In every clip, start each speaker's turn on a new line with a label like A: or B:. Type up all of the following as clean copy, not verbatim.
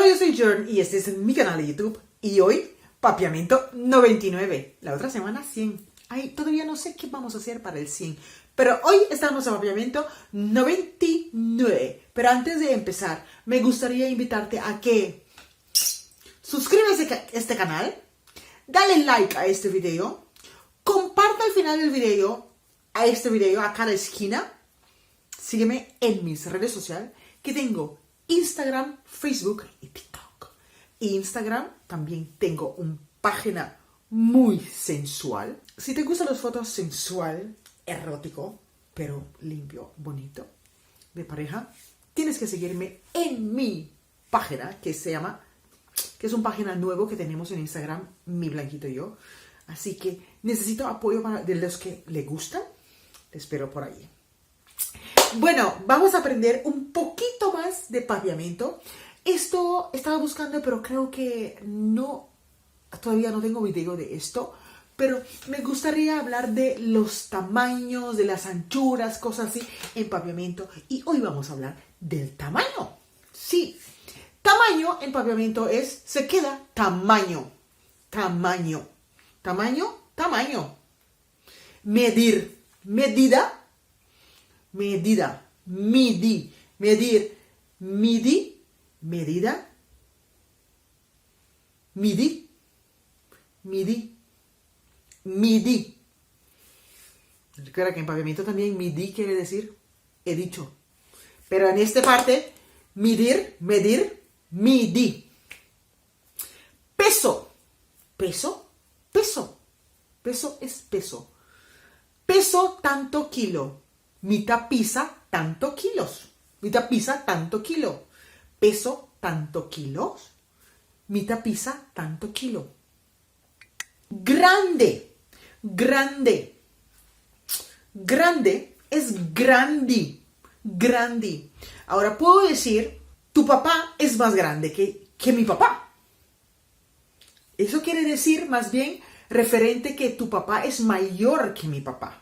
A: Hola, yo soy Jorn y este es mi canal de YouTube. Y hoy, papiamiento 99. La otra semana 100. Ay, todavía no sé qué vamos a hacer para el 100. Pero hoy estamos en papiamiento 99. Pero antes de empezar, me gustaría invitarte a que suscríbase a este canal, dale like a este video, comparta al final del video a este video a cada esquina. Sígueme en mis redes sociales que tengo Instagram, Facebook y TikTok. Instagram también tengo una página muy sensual. Si te gustan las fotos sensual, erótico, pero limpio, bonito, de pareja, tienes que seguirme en mi página que se llama, que es una página nueva que tenemos en Instagram, Mi Blanquito y Yo. Así que necesito apoyo de los que le gustan. Te espero por ahí. Bueno, vamos a aprender un poquito más de papiamiento. Esto estaba buscando, pero creo que todavía no tengo video de esto. Pero me gustaría hablar de los tamaños, de las anchuras, cosas así en papiamiento. Y hoy vamos a hablar del tamaño. Sí, tamaño en papiamiento se queda tamaño. Tamaño. Tamaño, tamaño. Medir, medida. Medida, midi, medir, midi, medida, midi, midi, midi. Recuerda que en papiamiento también midi quiere decir he dicho. Pero en esta parte, medir, midi. Peso, peso, peso. Peso es peso. Peso tanto kilo. Mitad pisa tanto kilos. Mitad pisa tanto kilo. Peso tanto kilos. Mitad pisa tanto kilo. Grande. Grande. Grande es grandi. Grandi. Ahora puedo decir, tu papá es más grande que mi papá. Eso quiere decir más bien referente que tu papá es mayor que mi papá.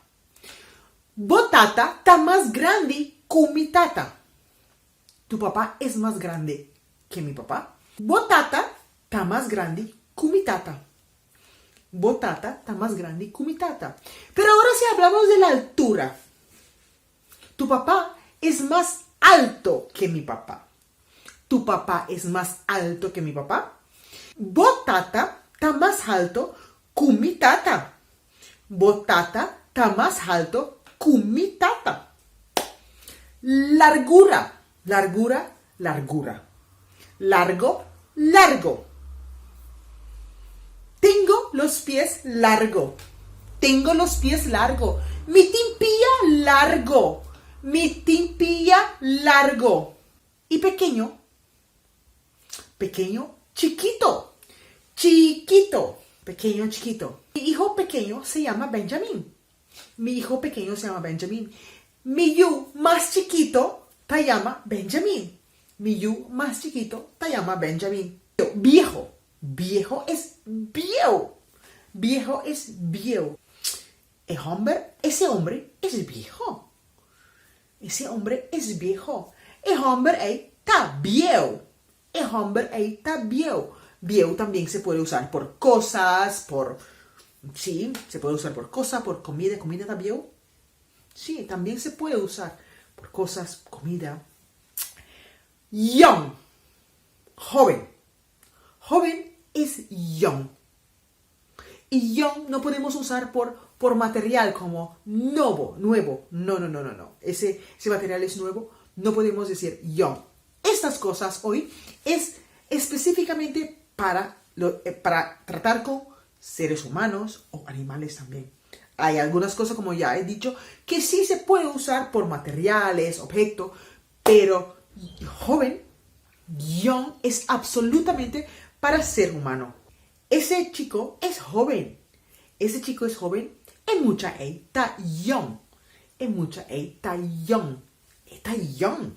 A: Botata está más grande que mi tata. Tu papá es más grande que mi papá. Botata está más grande que mi tata. Botata está más grande que mi tata. Pero ahora si hablamos de la altura. Tu papá es más alto que mi papá. Tu papá es más alto que mi papá. Botata está más alto que mi tata. Botata está más alto que mi tata. Largura, largura, largura. Largo, largo. Tengo los pies largo. Tengo los pies largo. Mi timpilla largo. Mi timpilla largo. Y pequeño. Pequeño, chiquito. Chiquito. Pequeño, chiquito. Mi hijo pequeño se llama Benjamín. Mi hijo pequeño se llama Benjamín. Mi yu más chiquito te llama Benjamín. Mi yu más chiquito te llama Benjamín. Viejo. Viejo es viejo. Viejo es viejo. Ese hombre es viejo. Ese hombre es viejo. El hombre está viejo. El hombre está viejo. Viejo también se puede usar por cosas, sí, se puede usar por cosas, por comida. ¿Comida está viejo? Sí, también se puede usar por cosas, comida. Young. Joven. Joven es young. Y young no podemos usar por material como nuevo. No. Ese material es nuevo. No podemos decir young. Estas cosas hoy es específicamente para tratar con seres humanos o animales también. Hay algunas cosas, como ya he dicho, que sí se puede usar por materiales, objetos, pero joven, young, es absolutamente para ser humano. Ese chico es joven. Ese chico es joven. En mucha está young. En mucha está young. Está young.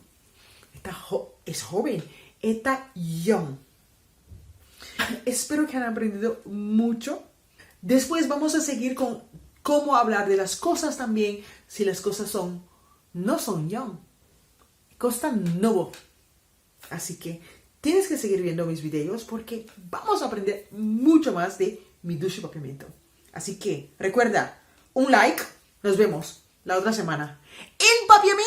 A: Es joven. Está young. Espero que hayan aprendido mucho. Después vamos a seguir con cómo hablar de las cosas también, si las cosas no son young, cosas nuevo. Así que tienes que seguir viendo mis videos porque vamos a aprender mucho más de mi ducha y papiamento. Así que recuerda, un like, nos vemos la otra semana. ¡Empapiamiento!